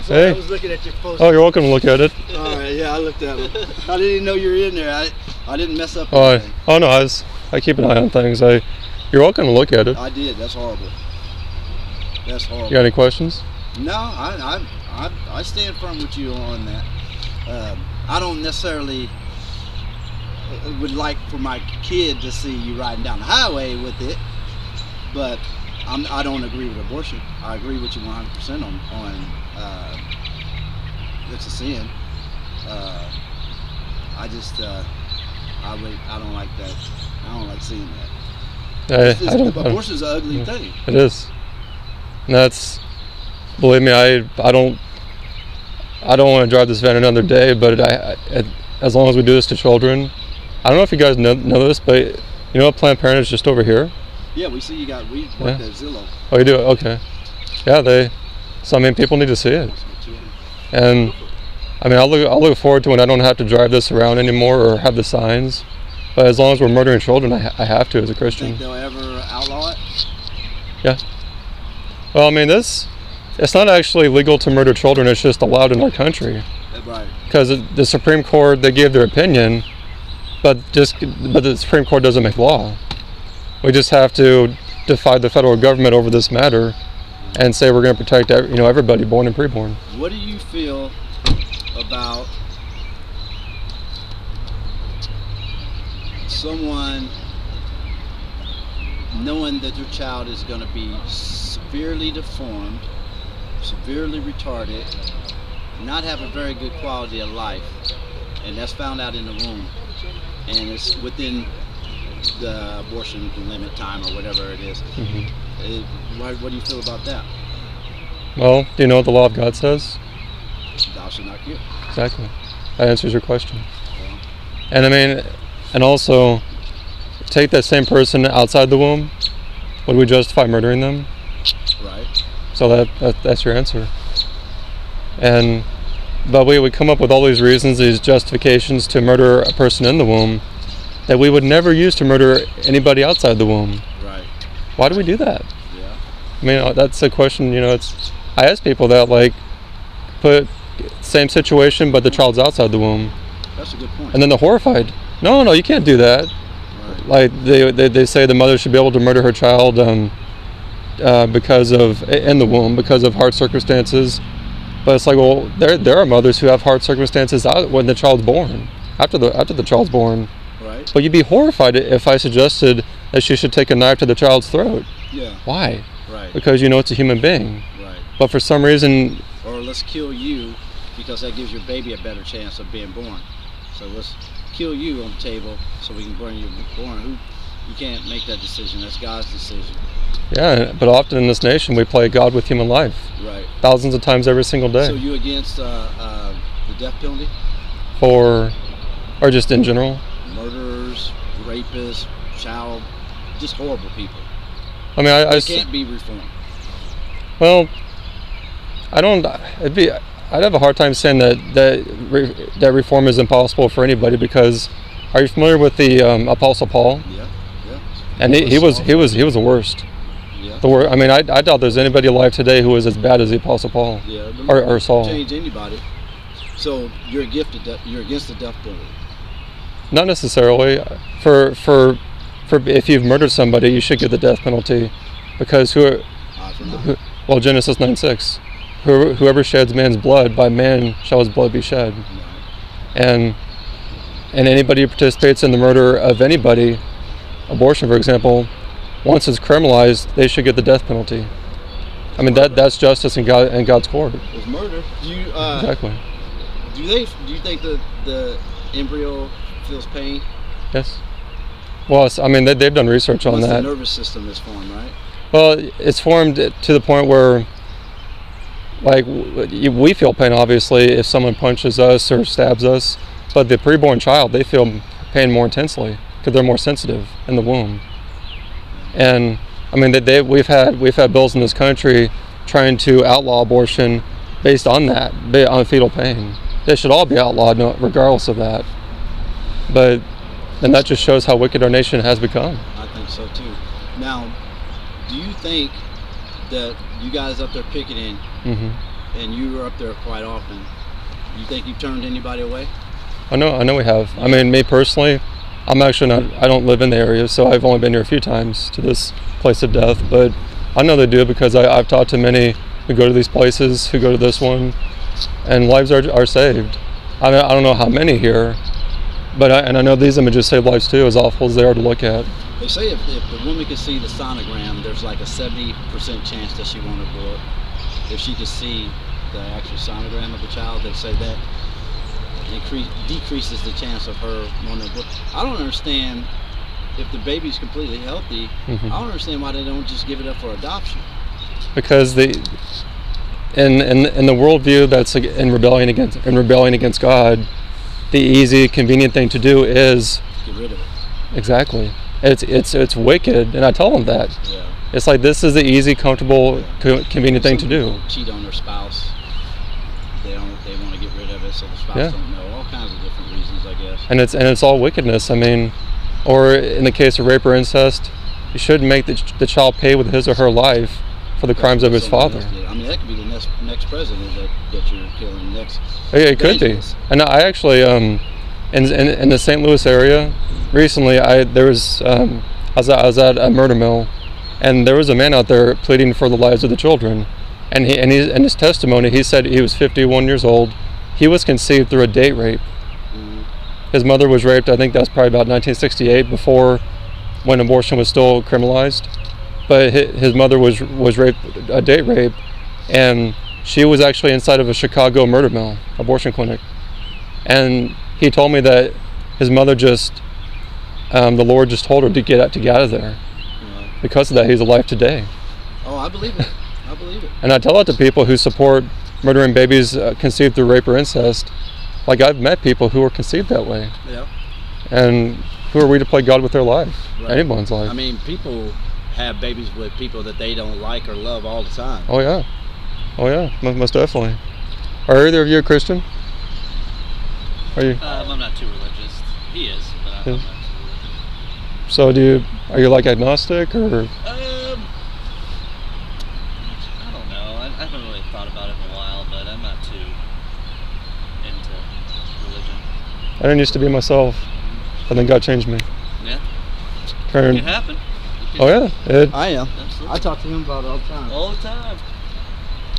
Sorry, Hey. I was looking at your post. Oh, you're welcome to look at it. All right, yeah, I looked at it. I didn't even know you were in there. I didn't mess up Oh, anything. no, I keep an eye on things. You're welcome to look at it. I did. That's horrible. That's horrible. You got any questions? No, I stand firm with you on that. I don't necessarily would like for my kid to see you riding down the highway with it, but I don't agree with abortion. I agree with you 100% on it's a sin. I don't like that. I don't like seeing that. Abortion's an ugly thing. It is. And that's, believe me, I don't want to drive this van another day, but as long as we do this to children, I don't know if you guys know this, but you know Planned Parenthood is just over here? Yeah, we work at Zillow. Oh, you do? Okay. Yeah, so I mean, people need to see it. And I mean, I'll look forward to when I don't have to drive this around anymore or have the signs. But as long as we're murdering children, I have to as a Christian. You think they'll ever outlaw it? Yeah. Well, I mean, it's not actually legal to murder children. It's just allowed in our country. Right. Because the Supreme Court, they gave their opinion, but the Supreme Court doesn't make law. We just have to defy the federal government over this matter and say we're going to protect everybody, born and preborn. What do you feel about someone knowing that their child is going to be severely deformed, severely retarded, not have a very good quality of life, and that's found out in the womb, and it's within the abortion limit time or whatever it is? Mm-hmm. What do you feel about that? Well, do you know what the law of God says? Thou shalt not kill. Exactly. That answers your question. And I mean, and also, take that same person outside the womb, would we justify murdering them? Right. So that's your answer. But we would come up with all these reasons, these justifications to murder a person in the womb that we would never use to murder anybody outside the womb. Right. Why do we do that? Yeah. I mean, that's a question, I ask people that, like, put same situation, but the child's outside the womb. That's a good point. And then they're horrified. No, you can't do that. Right. Like, they say the mother should be able to murder her child because of, in the womb, because of hard circumstances. But it's like, well, there are mothers who have hard circumstances out when the child's born, after the child's born. Right. But you'd be horrified if I suggested that she should take a knife to the child's throat. Yeah. Why? Right. Because it's a human being. Right. But for some reason... Or let's kill you because that gives your baby a better chance of being born. So let's kill you on the table so we can burn you born. You can't make that decision. That's God's decision. Yeah, but often in this nation we play God with human life. Right. Thousands of times every single day. So you against the death penalty? Or just in general? Murderers, rapists, just horrible people. I mean, I can't be reformed. Well, I'd have a hard time saying that reform is impossible for anybody, because are you familiar with the Apostle Paul? Yeah. And he was the worst. Yeah. The worst. I mean, I doubt there's anybody alive today who is as bad as the Apostle Paul. Yeah. Or Saul. Change anybody. So you're against the death penalty. Not necessarily. For if you've murdered somebody, you should get the death penalty, because Genesis 9:6, whoever sheds man's blood, by man shall his blood be shed. And anybody who participates in the murder of anybody, abortion for example, once it's criminalized, they should get the death penalty. I mean, that's justice in God's court. It's murder. Exactly. Do you think the embryo feels pain? Yes. Well, I mean, they've done research on that. The nervous system is formed, right? Well, it's formed to the point where, like, we feel pain, obviously, if someone punches us or stabs us, but the preborn child, they feel pain more intensely because they're more sensitive in the womb. And I mean, we've had bills in this country trying to outlaw abortion based on that, on fetal pain. They should all be outlawed, regardless of that. But then that just shows how wicked our nation has become. I think so too. Now, do you think that you guys up there picketing and you were up there quite often. You think you've turned anybody away? I know we have. I mean, me personally, I'm actually not, I don't live in the area, so I've only been here a few times to this place of death, but I know they do because I've talked to many who go to these places, who go to this one, and lives are saved. I don't know how many here, but I know these images save lives too, as awful as they are to look at. They say if the woman could see the sonogram, there's like a 70% chance that she won't abort. If she could see the actual sonogram of the child, they say that decreases the chance of her wanting to abort. I don't understand, if the baby's completely healthy, I don't understand why they don't just give it up for adoption. Because in the worldview that's in rebellion against God, the easy, convenient thing to do is get rid of it. Exactly. It's wicked, and I tell them that. Yeah. It's like, this is the easy, comfortable, convenient thing to do. Cheat on their spouse. They want to get rid of it, so the spouse don't know. All kinds of different reasons, I guess. And it's all wickedness. I mean, or in the case of rape or incest, you shouldn't make the child pay with his or her life for the crimes of his father. I mean, that could be the next president that you're killing next. It could be. And I actually, in the St. Louis area, recently, I was at a murder mill, and there was a man out there pleading for the lives of the children. And in his testimony, he said he was 51 years old. He was conceived through a date rape. His mother was raped, I think that was probably about 1968, before, when abortion was still criminalized. But his mother was raped, a date rape, and she was actually inside of a Chicago murder mill, abortion clinic. And he told me that his mother just, the Lord just told her to get out of there. Yeah. Because of that, he's alive today. Oh, I believe it. I believe it. And I tell that to people who support murdering babies conceived through rape or incest. Like, I've met people who were conceived that way. Yeah. And who are we to play God with their life? Right. Anyone's life. I mean, people have babies with people that they don't like or love all the time. Oh yeah. Oh yeah, most definitely. Are either of you a Christian? Are you? I'm not too religious. He is, but I'm not too religious. So are you like agnostic or? I don't know. I haven't really thought about it in a while, but I'm not too into religion. I didn't used to be myself, but then God changed me. Yeah. It can happen. Oh yeah, I am. Absolutely. I talk to him about it all the time. All the time.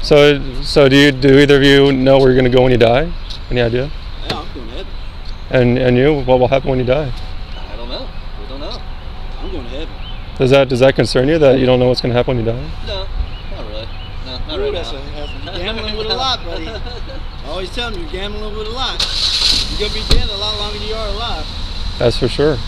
So do either of you know where you're going to go when you die? Any idea? Yeah, I'm going to heaven. And you? What will happen when you die? I don't know. We don't know. I'm going to heaven. Does that concern you that you don't know what's going to happen when you die? No, not really. No, not right now. You're gambling with a lot, buddy. I always tell them you're gambling with a lot. You're going to be dead a lot longer than you are alive. That's for sure.